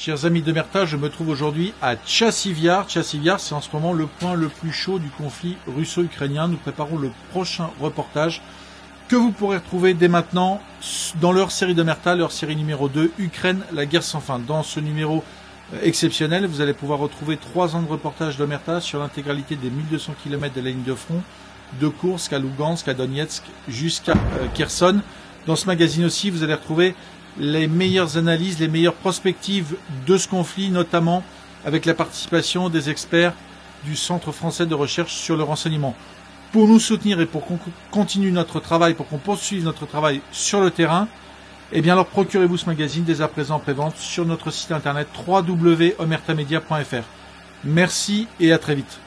Chers amis d'Omerta, je me trouve aujourd'hui à Tchassiviar. Tchassiviar, c'est en ce moment le point le plus chaud du conflit russo-ukrainien. Nous préparons le prochain reportage que vous pourrez retrouver dès maintenant dans leur série d'Omerta, leur série numéro 2, Ukraine, la guerre sans fin. Dans ce numéro exceptionnel, vous allez pouvoir retrouver 3 ans de reportage d'Omerta sur l'intégralité des 1200 km de la ligne de front, de Kursk à Lugansk, à Donetsk, jusqu'à Kherson. Dans ce magazine aussi, vous allez retrouver les meilleures analyses, les meilleures prospectives de ce conflit, notamment avec la participation des experts du Centre français de recherche sur le renseignement. Pour nous soutenir et pour qu'on continue notre travail, pour qu'on poursuive notre travail sur le terrain, eh bien alors procurez-vous ce magazine dès à présent en prévente sur notre site internet www.omertamedia.fr. Merci et à très vite.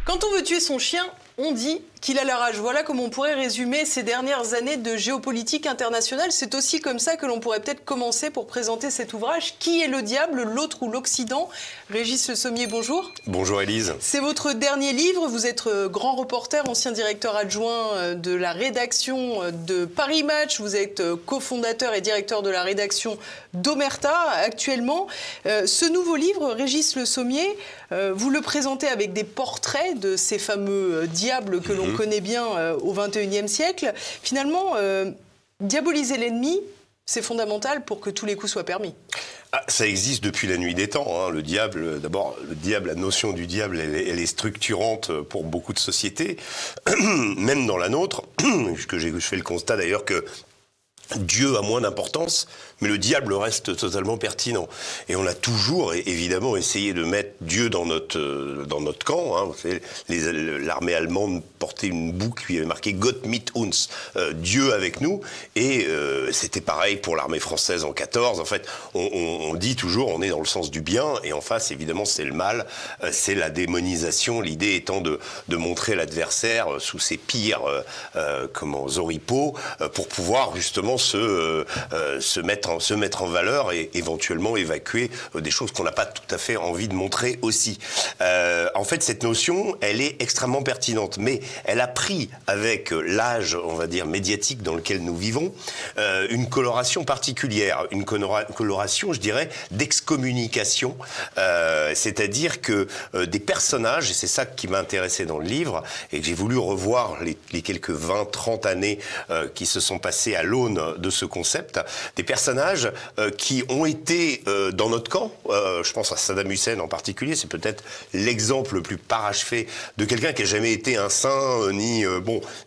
Quand on veut tuer son chien, on dit qu'il a la rage. Voilà comment on pourrait résumer ces dernières années de géopolitique internationale. C'est aussi comme ça que l'on pourrait peut-être commencer pour présenter cet ouvrage. Qui est le diable, l'autre ou l'Occident? Régis Le Sommier, bonjour. Bonjour Élise. C'est votre dernier livre. Vous êtes grand reporter, ancien directeur adjoint de la rédaction de Paris Match. Vous êtes cofondateur et directeur de la rédaction d'Omerta actuellement. Ce nouveau livre, Régis Le Sommier, vous le présentez avec des portraits de ces fameux diables que l'on connaît bien au XXIe siècle. Finalement, diaboliser l'ennemi, c'est fondamental pour que tous les coups soient permis. Ah, ça existe depuis la nuit des temps. Hein. Le diable, d'abord, la notion du diable, elle est structurante pour beaucoup de sociétés, même dans la nôtre. Je fais le constat d'ailleurs que Dieu a moins d'importance, mais le diable reste totalement pertinent. Et on a toujours, évidemment, essayé de mettre Dieu dans notre camp. Hein. L'armée allemande portait une boucle qui avait marqué « Gott mit uns », Dieu avec nous. Et c'était pareil pour l'armée française en 14. En fait, on dit toujours, on est dans le sens du bien, et en face, évidemment, c'est le mal, c'est la démonisation. L'idée étant de montrer l'adversaire sous ses pires oripeaux, pour pouvoir justement se mettre en valeur et éventuellement évacuer des choses qu'on n'a pas tout à fait envie de montrer aussi. En fait, cette notion, elle est extrêmement pertinente, mais elle a pris, avec l'âge, on va dire, médiatique dans lequel nous vivons, une coloration particulière, une coloration, je dirais, d'excommunication, c'est-à-dire que des personnages, et c'est ça qui m'a intéressé dans le livre, et que j'ai voulu revoir les quelques 20-30 années qui se sont passées à l'aune de ce concept, des personnages qui ont été dans notre camp. Je pense à Saddam Hussein en particulier, c'est peut-être l'exemple le plus parachevé de quelqu'un qui n'a jamais été un saint,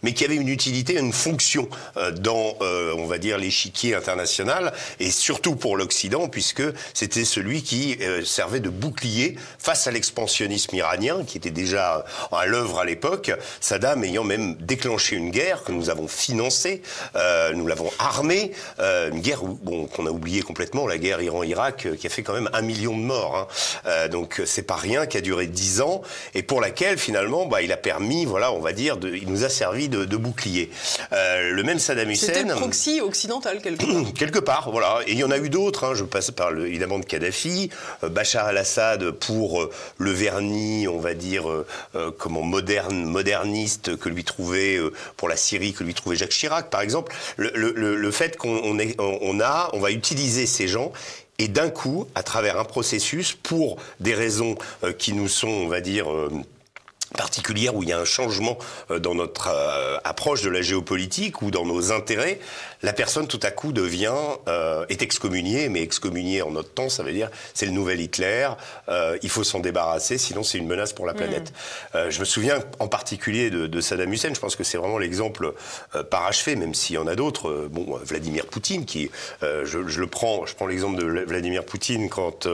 mais qui avait une utilité, une fonction dans, on va dire, l'échiquier international, et surtout pour l'Occident, puisque c'était celui qui servait de bouclier face à l'expansionnisme iranien, qui était déjà à l'œuvre à l'époque, Saddam ayant même déclenché une guerre que nous avons financée, nous l'avons armée, une guerre qu'on a oublié complètement, la guerre Iran-Irak, qui a fait quand même 1 million de morts. Hein. Donc c'est pas rien, qui a duré 10 ans, et pour laquelle finalement, il a permis, voilà, on va dire, il nous a servi de bouclier. Le même Saddam Hussein... C'était le proxy occidental, quelque part. Quelque part, voilà. Et il y en a eu d'autres, hein. Je passe par évidemment de Kadhafi, Bachar el-Assad pour le vernis, on va dire, moderniste que lui trouvait, pour la Syrie, que lui trouvait Jacques Chirac, par exemple. Le fait qu'on va utiliser ces gens, et d'un coup, à travers un processus, pour des raisons qui nous sont, on va dire, particulières, où il y a un changement dans notre approche de la géopolitique ou dans nos intérêts, la personne tout à coup est excommuniée, mais excommuniée en notre temps, ça veut dire c'est le nouvel Hitler, il faut s'en débarrasser, sinon c'est une menace pour la planète. Je me souviens en particulier de Saddam Hussein, je pense que c'est vraiment l'exemple parachevé, même s'il y en a d'autres. Vladimir Poutine, je prends l'exemple de Vladimir Poutine quand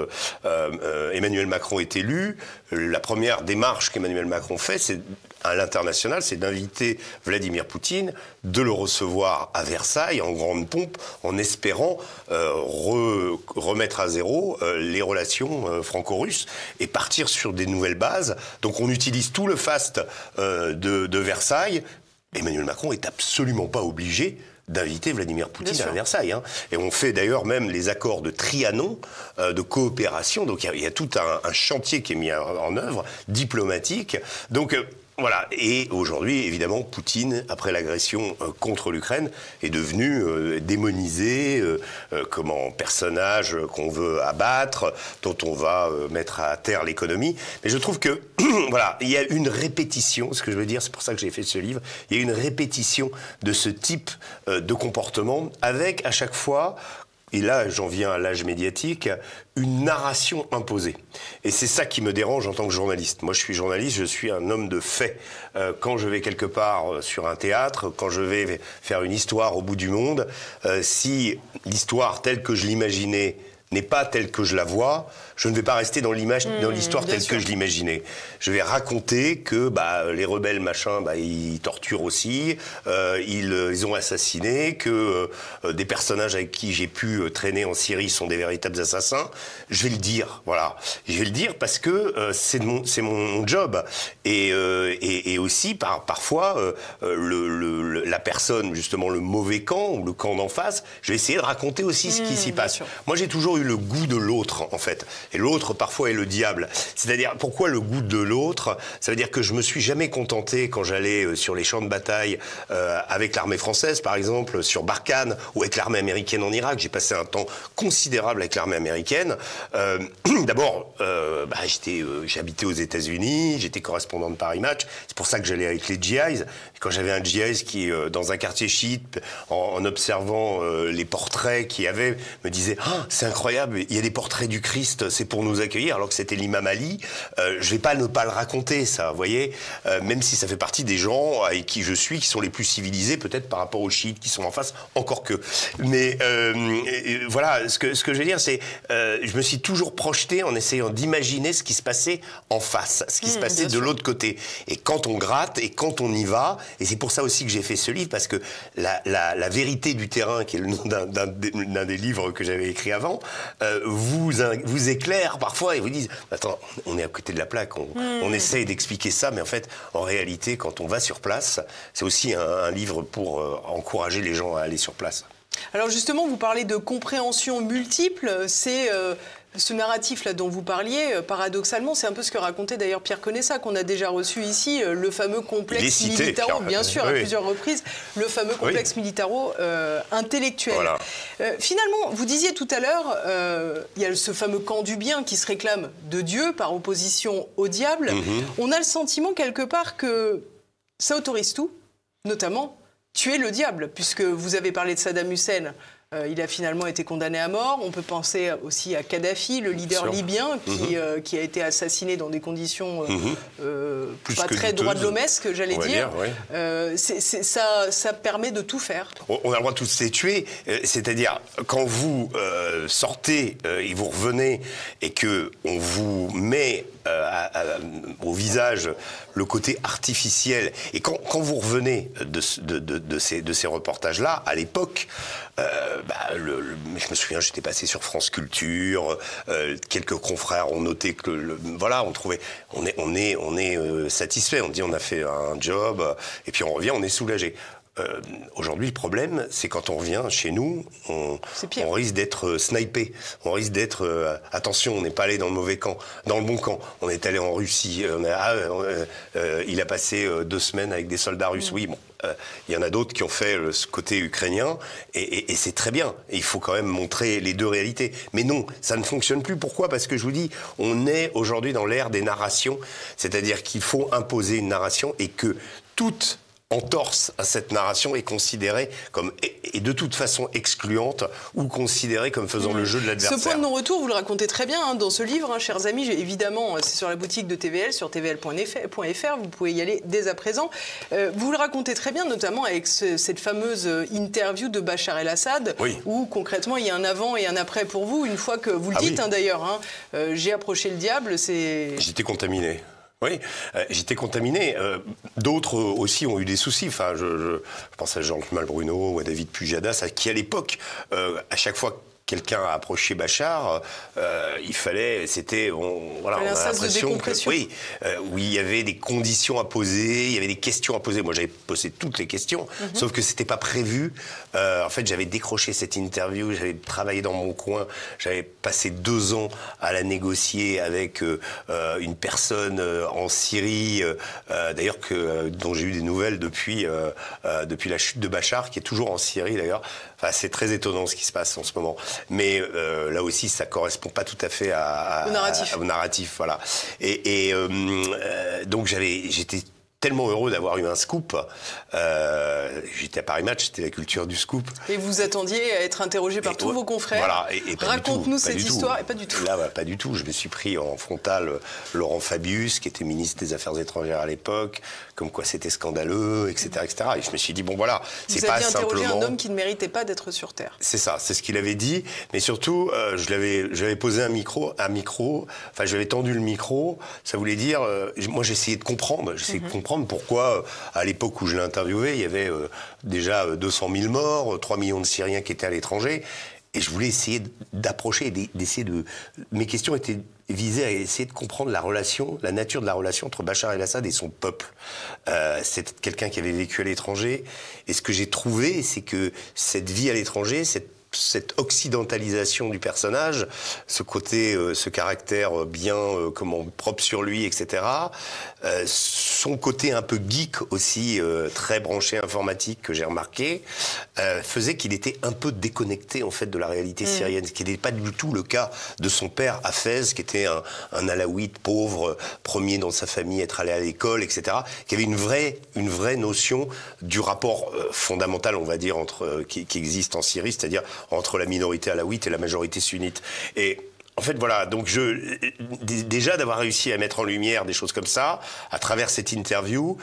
Emmanuel Macron est élu. La première démarche qu'Emmanuel Macron fait, c'est à l'international, c'est d'inviter Vladimir Poutine, de le recevoir à Versailles en grande pompe, en espérant remettre à zéro les relations franco-russes et partir sur des nouvelles bases. Donc on utilise tout le faste de Versailles. Emmanuel Macron est absolument pas obligé d'inviter Vladimir Poutine à Versailles. Hein. Et on fait d'ailleurs même les accords de Trianon, de coopération. Donc il y a tout un chantier qui est mis en œuvre, diplomatique. Donc Voilà, et aujourd'hui, évidemment, Poutine, après l'agression contre l'Ukraine, est devenu démonisé comme un personnage qu'on veut abattre, dont on va mettre à terre l'économie. Mais je trouve que, voilà, il y a une répétition, ce que je veux dire, c'est pour ça que j'ai fait ce livre, il y a une répétition de ce type de comportement, avec à chaque fois... Et là, j'en viens à l'âge médiatique, une narration imposée. Et c'est ça qui me dérange en tant que journaliste. Moi, je suis journaliste, je suis un homme de fait. Quand je vais quelque part sur un théâtre, quand je vais faire une histoire au bout du monde, si l'histoire telle que je l'imaginais n'est pas telle que je la vois, je ne vais pas rester dans l'histoire telle que je l'imaginais. Je vais raconter que les rebelles machin, ils torturent aussi, ils ont assassiné, que des personnages avec qui j'ai pu traîner en Syrie sont des véritables assassins. Je vais le dire, voilà. Je vais le dire parce que c'est mon job. Et aussi, parfois, la personne, justement, le mauvais camp ou le camp d'en face, je vais essayer de raconter aussi ce qui s'y passe. Moi, j'ai toujours eu le goût de l'autre, en fait. Et l'autre, parfois, est le diable. C'est-à-dire, pourquoi le goût de l'autre? Ça veut dire que je me suis jamais contenté, quand j'allais sur les champs de bataille avec l'armée française, par exemple, sur Barkhane, ou avec l'armée américaine en Irak. J'ai passé un temps considérable avec l'armée américaine. D'abord, j'habitais aux États-Unis, j'étais correspondant de Paris Match. C'est pour ça que j'allais avec les GIs. Quand j'avais un GI qui, dans un quartier chiite, en observant les portraits qu'il y avait, me disait « Ah, c'est incroyable, il y a des portraits du Christ, c'est pour nous accueillir », alors que c'était l'imam Ali. Je vais pas ne pas le raconter, ça, vous voyez, même si ça fait partie des gens avec qui je suis, qui sont les plus civilisés, peut-être par rapport aux chiites qui sont en face, encore que. Mais voilà, ce que je veux dire, c'est je me suis toujours projeté en essayant d'imaginer ce qui se passait en face, ce qui se passait de l'autre côté. Et quand on gratte, et quand on y va, et c'est pour ça aussi que j'ai fait ce livre, parce que la vérité du terrain, qui est le nom d'un des livres que j'avais écrit avant, vous éclaire parfois et vous disent « Attends, on est à côté de la plaque, on essaye d'expliquer ça, mais en fait, en réalité, quand on va sur place, c'est aussi un livre pour encourager les gens à aller sur place. » Alors justement, vous parlez de compréhension multiple, c'est... Ce narratif-là dont vous parliez, paradoxalement, c'est un peu ce que racontait d'ailleurs Pierre Conessa, qu'on a déjà reçu ici, le fameux complexe militaro, bien sûr, à plusieurs reprises, le fameux complexe militaro intellectuel. Voilà. Finalement, vous disiez tout à l'heure, il y a ce fameux camp du bien qui se réclame de Dieu par opposition au diable. On a le sentiment quelque part que ça autorise tout, notamment tuer le diable, puisque vous avez parlé de Saddam Hussein. Il a finalement été condamné à mort. On peut penser aussi à Kadhafi, le leader libyen, qui a été assassiné dans des conditions pas très droit de l'hommesque, j'allais dire. Ça permet de tout faire. On a le droit de tous les tuer. C'est-à-dire, quand vous sortez et vous revenez et qu'on vous met au visage le côté artificiel, et quand vous revenez de ces reportages-là, à l'époque, je me souviens, j'étais passé sur France Culture, quelques confrères ont noté que voilà, on est satisfait, on dit on a fait un job, et puis on revient, on est soulagé. Aujourd'hui, le problème, c'est quand on revient chez nous, on risque d'être snipé. On risque d'être... attention, on n'est pas allé dans le mauvais camp, dans le bon camp. On est allé en Russie. Il a passé 2 semaines avec des soldats russes. Oui, bon. Il y en a d'autres qui ont fait ce côté ukrainien, et c'est très bien. Et il faut quand même montrer les deux réalités. Mais non, ça ne fonctionne plus. Pourquoi? Parce que je vous dis, on est aujourd'hui dans l'ère des narrations. C'est-à-dire qu'il faut imposer une narration, et que toute entorse à cette narration est considérée comme, et de toute façon excluante, ou considérée comme faisant le jeu de l'adversaire. Ce point de non-retour, vous le racontez très bien dans ce livre, chers amis. Évidemment, c'est sur la boutique de TVL, sur tvl.fr, vous pouvez y aller dès à présent. Vous le racontez très bien, notamment avec cette fameuse interview de Bachar el-Assad, où concrètement il y a un avant et un après pour vous, une fois que vous le dites d'ailleurs, j'ai approché le diable, c'est... J'étais contaminé. Oui, j'étais contaminé. D'autres aussi ont eu des soucis. Enfin, je pense à Jean-Claude Malbruno ou à David Pujadas, qui à l'époque, à chaque fois quelqu'un a approché Bachar, il fallait, voilà, on a l'impression que, oui, où il y avait des conditions à poser, il y avait des questions à poser. Moi, j'avais posé toutes les questions, sauf que c'était pas prévu. En fait, j'avais décroché cette interview, j'avais travaillé dans mon coin, j'avais passé 2 ans à la négocier avec une personne en Syrie, d'ailleurs dont j'ai eu des nouvelles depuis la chute de Bachar, qui est toujours en Syrie d'ailleurs. Enfin, c'est très étonnant ce qui se passe en ce moment. Mais là aussi, ça correspond pas tout à fait au narratif. Voilà. Et donc j'étais tellement heureux d'avoir eu un scoop. J'étais à Paris Match, c'était la culture du scoop. Et vous attendiez à être interrogé par tous vos confrères. Voilà, raconte-nous cette histoire, et pas du tout. Là, pas du tout. Je me suis pris en frontal Laurent Fabius, qui était ministre des Affaires étrangères à l'époque, comme quoi c'était scandaleux, etc., etc. Et je me suis dit, bon voilà, c'est pas simplement... Vous aviez interrogé un homme qui ne méritait pas d'être sur Terre. C'est ça, c'est ce qu'il avait dit. Mais surtout, j'avais posé un micro, enfin, j'avais tendu le micro. Ça voulait dire, moi j'essayais de comprendre. Pourquoi, à l'époque où je l'ai interviewé, il y avait déjà 200 000 morts, 3 millions de Syriens qui étaient à l'étranger. Et je voulais essayer d'approcher, mes questions étaient visées à essayer de comprendre la nature de la relation entre Bachar el-Assad et son peuple. C'est quelqu'un qui avait vécu à l'étranger. Et ce que j'ai trouvé, c'est que cette vie à l'étranger, cette occidentalisation du personnage, ce côté, ce caractère bien propre sur lui, etc., son côté un peu geek aussi, très branché informatique que j'ai remarqué, faisait qu'il était un peu déconnecté en fait de la réalité syrienne, ce qui n'était pas du tout le cas de son père Hafez, qui était un alaouite pauvre, premier dans sa famille, être allé à l'école, etc., qui avait une vraie notion du rapport fondamental, on va dire, qui existe en Syrie, c'est-à-dire entre la minorité alaouite et la majorité sunnite. Et en fait, voilà, donc déjà d'avoir réussi à mettre en lumière des choses comme ça, à travers cette interview,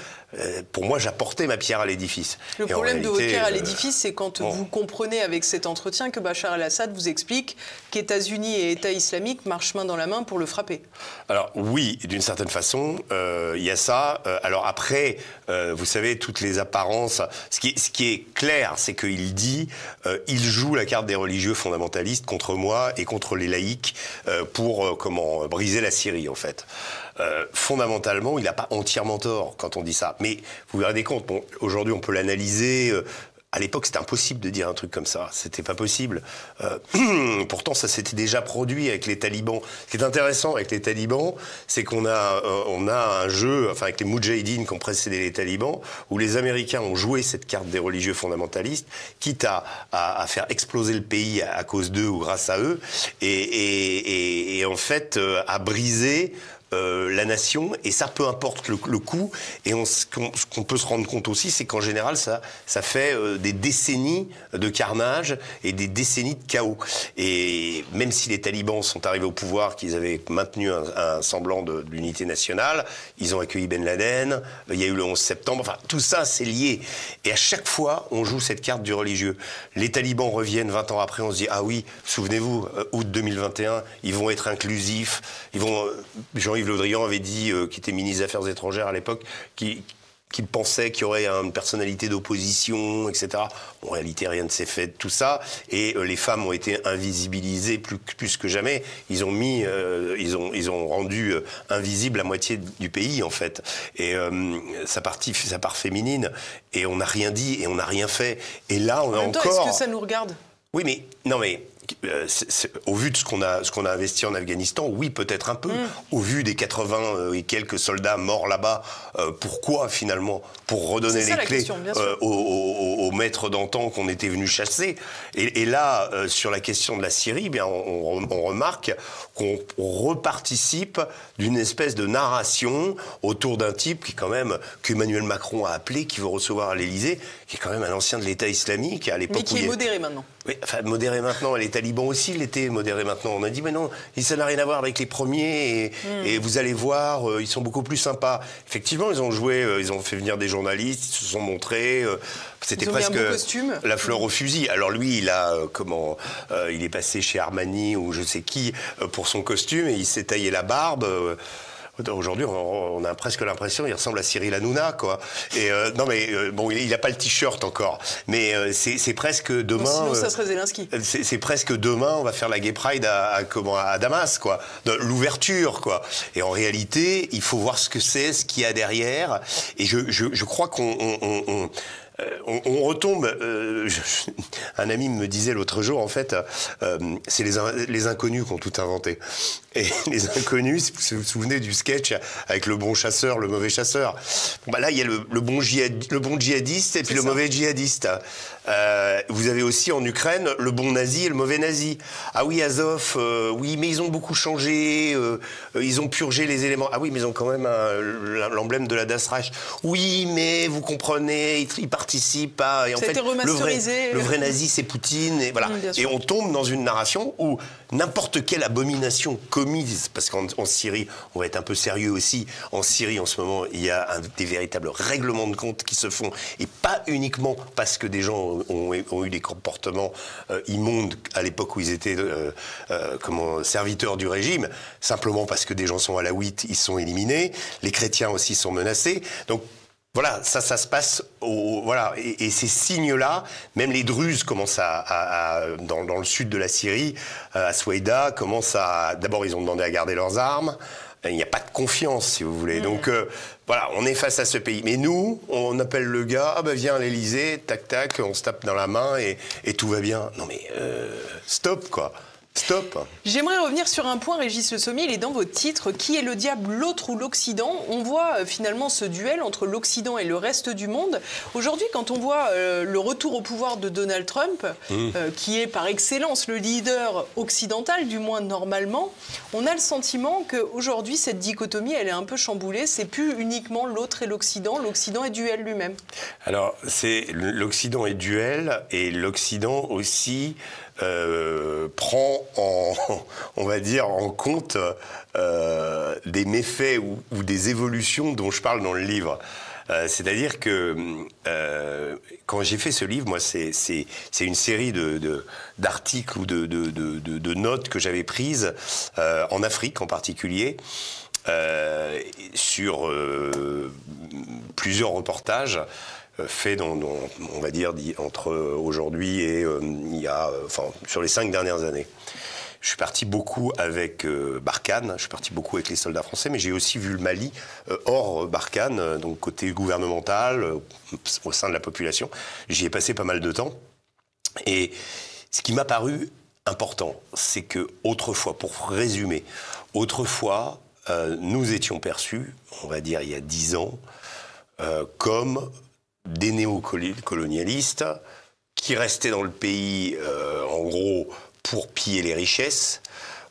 pour moi, j'apportais ma pierre à l'édifice. Le problème de votre pierre à l'édifice, c'est quand vous comprenez avec cet entretien que Bachar el-Assad vous explique qu'États-Unis et État islamique marchent main dans la main pour le frapper. Alors oui, d'une certaine façon, il y a ça. Alors après, vous savez, toutes les apparences, ce qui est clair, c'est qu'il dit, il joue la carte des religieux fondamentalistes contre moi et contre les laïcs pour briser la Syrie, en fait. Fondamentalement, il n'a pas entièrement tort quand on dit ça. Mais vous vous rendez compte, aujourd'hui on peut l'analyser. À l'époque, c'était impossible de dire un truc comme ça. C'était pas possible. Pourtant, ça s'était déjà produit avec les talibans. Ce qui est intéressant avec les talibans, c'est qu'on a un jeu, enfin avec les moudjahidines qui ont précédé les talibans, où les Américains ont joué cette carte des religieux fondamentalistes, quitte à faire exploser le pays à cause d'eux ou grâce à eux, et en fait à briser la nation, et ça, peu importe le coût. Et ce qu'on peut se rendre compte aussi, c'est qu'en général, ça fait des décennies de carnage et des décennies de chaos. Et même si les talibans sont arrivés au pouvoir, qu'ils avaient maintenu un semblant d'unité nationale, ils ont accueilli Ben Laden, il y a eu le 11 septembre, enfin, tout ça, c'est lié. Et à chaque fois, on joue cette carte du religieux. Les talibans reviennent 20 ans après, on se dit, ah oui, souvenez-vous, août 2021, ils vont être inclusifs, Jean-Yves Le Drian avait dit, qui était ministre des Affaires étrangères à l'époque, qu'il pensait qu'il y aurait une personnalité d'opposition, etc. En réalité, rien ne s'est fait de tout ça. Et les femmes ont été invisibilisées plus que jamais. Ils ont rendu invisible la moitié du pays, en fait. Et sa part féminine. Et on n'a rien dit et on n'a rien fait. Et là, on a encore... Est-ce que ça nous regarde ? Oui, mais... Non, mais... au vu de ce qu'on a investi en Afghanistan, oui, peut-être un peu. Au vu des 80 et quelques soldats morts là-bas, pourquoi finalement ? Pour redonner les clés aux maîtres d'antan qu'on était venus chasser. Et là, sur la question de la Syrie, bien, on remarque qu'on reparticipe d'une espèce de narration autour d'un type qui quand même, qu'Emmanuel Macron a appelé, qui veut recevoir à l'Élysée, qui est quand même un ancien de l'État islamique à l'époque. Mais qui est modéré maintenant. Oui, enfin, modéré maintenant, les talibans aussi l'étaient modérés maintenant. On a dit, mais non, ça n'a rien à voir avec les premiers, et vous allez voir, ils sont beaucoup plus sympas. Effectivement, ils ont joué, ils ont fait venir des journalistes, ils se sont montrés, c'était presque la fleur au fusil. Alors lui, il est passé chez Armani ou je sais qui pour son costume, et il s'est taillé la barbe. Aujourd'hui, on a presque l'impression, il ressemble à Cyril Hanouna, quoi. Et non, mais bon, il n'a pas le t-shirt encore, mais c'est presque demain. Bon, sinon, ça serait Zelensky. C'est presque demain, on va faire la Gay Pride à Damas, quoi. L'ouverture, quoi. Et en réalité, il faut voir ce que c'est, ce qu'il y a derrière. Et je crois qu'on retombe. Un ami me disait l'autre jour, en fait, c'est les inconnus qui ont tout inventé. Et les inconnus, si vous vous souvenez du sketch avec le bon chasseur, le mauvais chasseur. Bon, bah là, il y a le bon djihadiste et puis le mauvais djihadiste. Vous avez aussi en Ukraine le bon nazi et le mauvais nazi. Ah oui, Azov, oui, mais ils ont beaucoup changé. Ils ont purgé les éléments. Ah oui, mais ils ont quand même l'emblème de la Das Reich. Oui, mais vous comprenez, ils participent à... Et en fait, le vrai nazi, c'est Poutine. Et voilà. Et on tombe dans une narration où n'importe quelle abomination commise, parce qu'en Syrie, on va être un peu sérieux aussi, en Syrie en ce moment, il y a des véritables règlements de compte qui se font, et pas uniquement parce que des gens ont eu des comportements immondes à l'époque où ils étaient serviteurs du régime, simplement parce que des gens sont alaouites, ils sont éliminés, les chrétiens aussi sont menacés, donc voilà, ça se passe voilà, et ces signes-là, même les Druzes commencent dans le sud de la Syrie, à Souaïda, d'abord ils ont demandé à garder leurs armes. Il n'y a pas de confiance, si vous voulez. Donc voilà, on est face à ce pays. Mais nous, on appelle le gars, viens à l'Élysée, tac tac, on se tape dans la main et tout va bien. Non mais stop, quoi. Stop. J'aimerais revenir sur un point, Régis Le Sommier, il est dans votre titre. Qui est le diable, l'autre ou l'Occident? On voit finalement ce duel entre l'Occident et le reste du monde. Aujourd'hui, quand on voit le retour au pouvoir de Donald Trump, qui est par excellence le leader occidental, du moins normalement, on a le sentiment qu'aujourd'hui, cette dichotomie, elle est un peu chamboulée. C'est plus uniquement l'autre et l'Occident est duel lui-même. Alors, l'Occident est duel et l'Occident aussi... prend on va dire en compte des méfaits ou des évolutions dont je parle dans le livre. C'est-à-dire que quand j'ai fait ce livre, moi, c'est une série d'articles ou de notes que j'avais prises en Afrique en particulier, sur plusieurs reportages fait on va dire, entre aujourd'hui et sur les 5 dernières années. Je suis parti beaucoup avec Barkhane, je suis parti beaucoup avec les soldats français, mais j'ai aussi vu le Mali hors Barkhane, donc côté gouvernemental, au sein de la population. J'y ai passé pas mal de temps. Et ce qui m'a paru important, c'est que autrefois, pour résumer, autrefois, nous étions perçus, on va dire il y a 10 ans, comme des néocolonialistes qui restaient dans le pays, en gros, pour piller les richesses.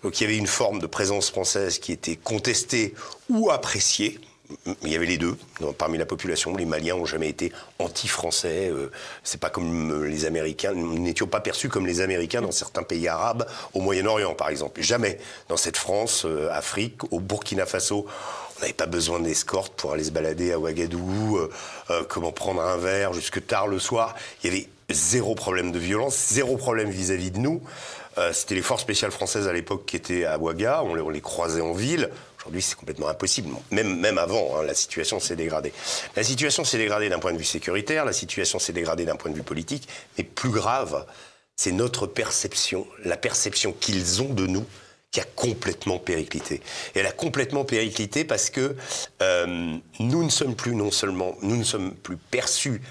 Donc il y avait une forme de présence française qui était contestée ou appréciée. Il y avait les deux parmi la population. Les Maliens n'ont jamais été anti-français. C'est pas comme les Américains. Nous n'étions pas perçus comme les Américains dans certains pays arabes, au Moyen-Orient par exemple. Jamais dans cette France, Afrique, au Burkina Faso. On n'avait pas besoin d'escorte pour aller se balader à Ouagadougou, comment prendre un verre jusque tard le soir. Il y avait zéro problème de violence, zéro problème vis-à-vis de nous. C'était les forces spéciales françaises à l'époque qui étaient à Ouaga, on les croisait en ville. Aujourd'hui, c'est complètement impossible. Même avant, la situation s'est dégradée. La situation s'est dégradée d'un point de vue sécuritaire, la situation s'est dégradée d'un point de vue politique, mais plus grave, c'est notre perception, la perception qu'ils ont de nous, qui a complètement périclité. Et elle a complètement périclité parce que nous ne sommes plus perçus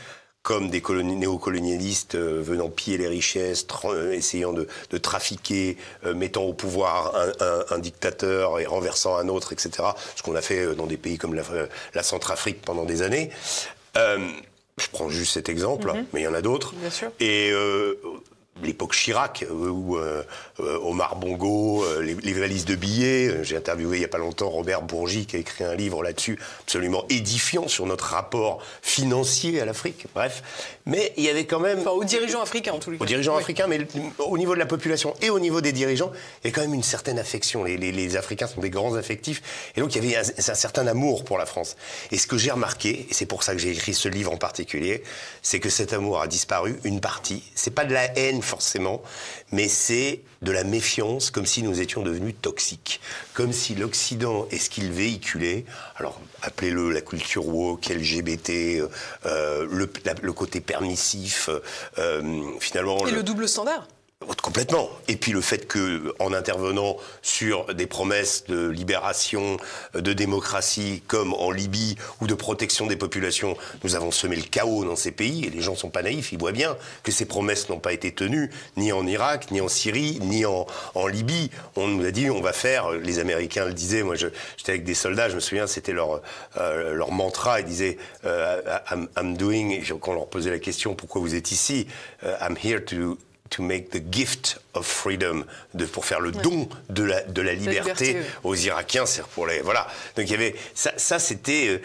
comme des néocolonialistes venant piller les richesses, essayant de trafiquer, mettant au pouvoir un dictateur et renversant un autre, etc. Ce qu'on a fait dans des pays comme la Centrafrique pendant des années. Je prends juste cet exemple, mais il y en a d'autres. Bien sûr. Et l'époque Chirac, où Omar Bongo, les valises de billets. J'ai interviewé il n'y a pas longtemps Robert Bourgi, qui a écrit un livre là-dessus, absolument édifiant sur notre rapport financier à l'Afrique. Bref. Mais il y avait quand même... Enfin, aux dirigeants africains, en tous les cas. Aux dirigeants africains, mais au niveau de la population et au niveau des dirigeants, il y a quand même une certaine affection. Les Africains sont des grands affectifs. Et donc, il y avait un certain amour pour la France. Et ce que j'ai remarqué, et c'est pour ça que j'ai écrit ce livre en particulier, c'est que cet amour a disparu, une partie. C'est pas de la haine forcément, mais c'est de la méfiance, comme si nous étions devenus toxiques, comme si l'Occident et ce qu'il véhiculait, alors appelez-le la culture woke, LGBT, le côté permissif, finalement... Et le double standard. Complètement. Et puis le fait que, en intervenant sur des promesses de libération, de démocratie, comme en Libye, ou de protection des populations, nous avons semé le chaos dans ces pays, et les gens sont pas naïfs, ils voient bien que ces promesses n'ont pas été tenues, ni en Irak, ni en Syrie, ni en Libye. On nous a dit, on va faire, les Américains le disaient, moi j'étais avec des soldats, je me souviens, c'était leur mantra, ils disaient, I'm doing, quand on leur posait la question, pourquoi vous êtes ici, I'm here to make the gift of freedom, pour faire le don de la liberté aux Irakiens, c'est pour les voilà. Donc il y avait ça c'était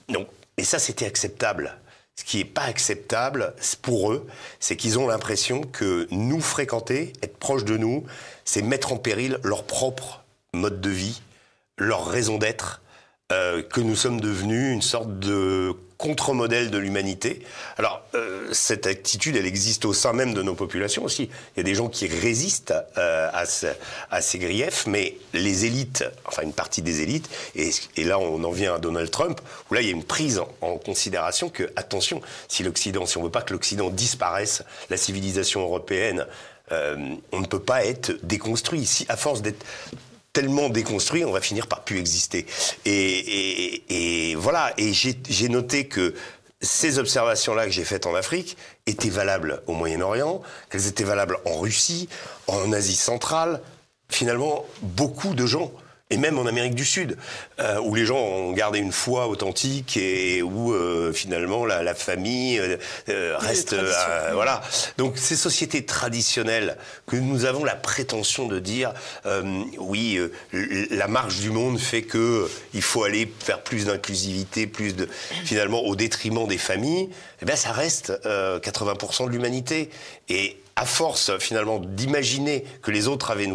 non, et ça c'était acceptable. Ce qui est pas acceptable pour eux, c'est qu'ils ont l'impression que nous fréquenter, être proche de nous, c'est mettre en péril leur propre mode de vie, leur raison d'être, que nous sommes devenus une sorte de contre-modèle de l'humanité. Alors, cette attitude, elle existe au sein même de nos populations aussi. Il y a des gens qui résistent à ces griefs, mais les élites, enfin une partie des élites, et là on en vient à Donald Trump, où là il y a une prise en considération que, attention, si on veut pas que l'Occident disparaisse, la civilisation européenne, on ne peut pas être déconstruit. Si, à force d'être tellement déconstruit, on va finir par plus exister. Et voilà. Et j'ai noté que ces observations-là que j'ai faites en Afrique étaient valables au Moyen-Orient, qu'elles étaient valables en Russie, en Asie centrale. Finalement, beaucoup de gens, et même en Amérique du Sud, où les gens ont gardé une foi authentique et où finalement la famille reste... voilà. Donc ces sociétés traditionnelles que nous avons la prétention de dire, oui, la marche du monde fait que il faut aller faire plus d'inclusivité, finalement au détriment des familles, eh bien ça reste 80% de l'humanité. Et à force, finalement, d'imaginer que les autres allaient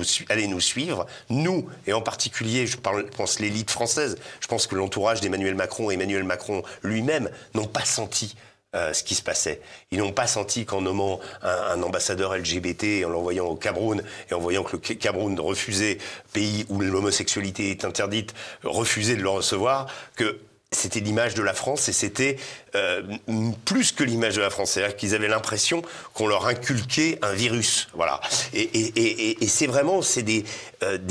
nous suivre, nous, et en particulier, je pense l'élite française, je pense que l'entourage d'Emmanuel Macron et Emmanuel Macron lui-même n'ont pas senti ce qui se passait. Ils n'ont pas senti qu'en nommant un ambassadeur LGBT et en l'envoyant au Cameroun, et en voyant que le Cameroun refusait, pays où l'homosexualité est interdite, refusait de le recevoir, que c'était l'image de la France, et c'était plus que l'image de la France. C'est-à-dire qu'ils avaient l'impression qu'on leur inculquait un virus. Voilà. Et c'est vraiment des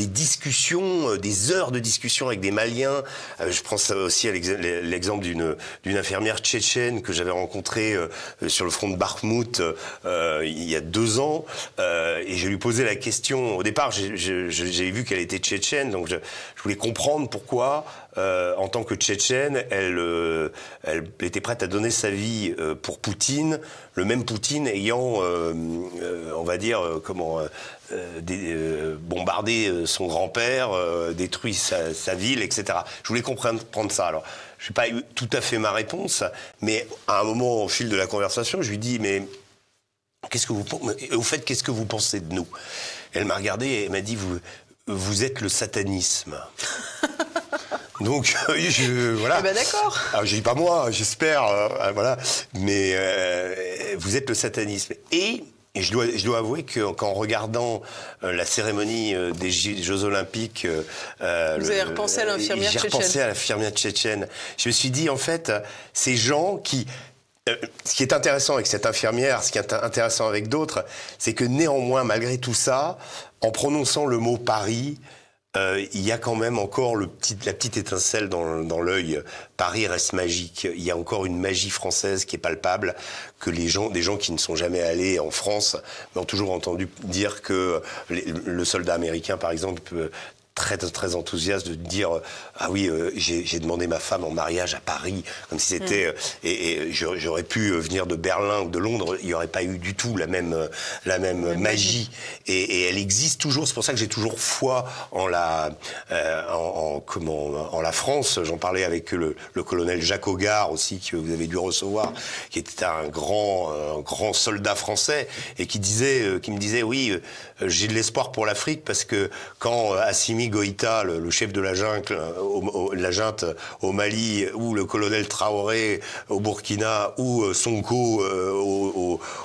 discussions, des heures de discussion avec des Maliens. Je pense aussi à l'exemple d'une infirmière tchétchène que j'avais rencontrée sur le front de Bakhmout il y a 2 ans. Et je lui posais la question. Au départ, j'ai vu qu'elle était tchétchène, donc je voulais comprendre pourquoi, en tant que tchétchène, elle était prête à donner sa vie pour Poutine, le même Poutine ayant, on va dire, bombardé son grand-père, détruit sa ville, etc. Je voulais comprendre ça. Alors, je n'ai pas eu tout à fait ma réponse, mais à un moment, au fil de la conversation, je lui dis, mais qu'est-ce que vous pensez de nous? Elle m'a regardé et elle m'a dit, vous êtes le satanisme. Donc, voilà. Eh ben d'accord. Alors, j'ai dit pas moi, j'espère, voilà. Mais vous êtes le satanisme. Et je dois avouer qu'en regardant la cérémonie des Jeux Olympiques, vous avez repensé à l'infirmière tchétchène. J'ai repensé à l'infirmière tchétchène. Je me suis dit, en fait, ces gens qui... ce qui est intéressant avec cette infirmière, ce qui est intéressant avec d'autres, c'est que néanmoins, malgré tout ça, en prononçant le mot Paris, il y a quand même encore la petite étincelle dans l'œil. Paris reste magique. Il y a encore une magie française qui est palpable, que des gens qui ne sont jamais allés en France, mais ont toujours entendu dire que le soldat américain, par exemple, peut très, très enthousiaste de dire ah oui, j'ai demandé ma femme en mariage à Paris, comme si c'était et j'aurais pu venir de Berlin ou de Londres, il n'y aurait pas eu du tout la même magie. Et elle existe toujours. C'est pour ça que j'ai toujours foi en la France. J'en parlais avec le colonel Jacques Hogar aussi, que vous avez dû recevoir, qui était un grand soldat français et qui me disait oui, j'ai de l'espoir pour l'Afrique parce que quand Assimi Assimi Goïta, le chef de la junte au Mali, ou le colonel Traoré au Burkina, ou Sonko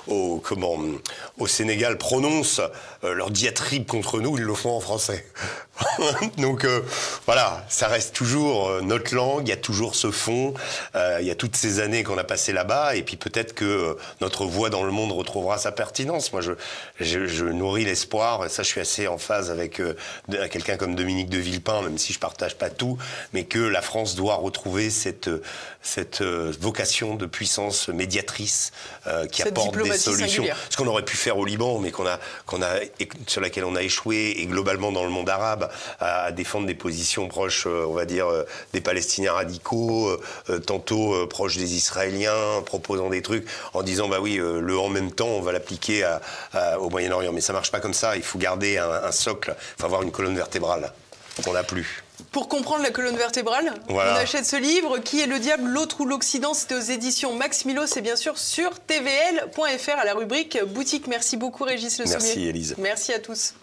au Sénégal prononcent leur diatribe contre nous, ils le font en français. Donc voilà, ça reste toujours notre langue, il y a toujours ce fond, il y a toutes ces années qu'on a passées là-bas, et puis peut-être que notre voix dans le monde retrouvera sa pertinence. Moi, je nourris l'espoir, et ça je suis assez en phase avec quelqu'un comme Dominique de Villepin, même si je partage pas tout, mais que la France doit retrouver cette vocation de puissance médiatrice qui apporte des solutions. Singulière. Ce qu'on aurait pu faire au Liban, mais sur laquelle on a échoué, et globalement dans le monde arabe, à défendre des positions proches, on va dire, des Palestiniens radicaux, tantôt proches des Israéliens, proposant des trucs en disant bah oui, le en même temps, on va l'appliquer au Moyen-Orient. Mais ça marche pas comme ça. Il faut garder un socle, il faut avoir une colonne vertébrale qu'on n'a plus. Pour comprendre la colonne vertébrale, voilà. On achète ce livre. Qui est le diable, l'autre ou l'Occident? C'est aux éditions Max Milo. C'est bien sûr sur tvl.fr à la rubrique boutique. Merci beaucoup Régis Le Sommier. Merci Élise. Merci à tous.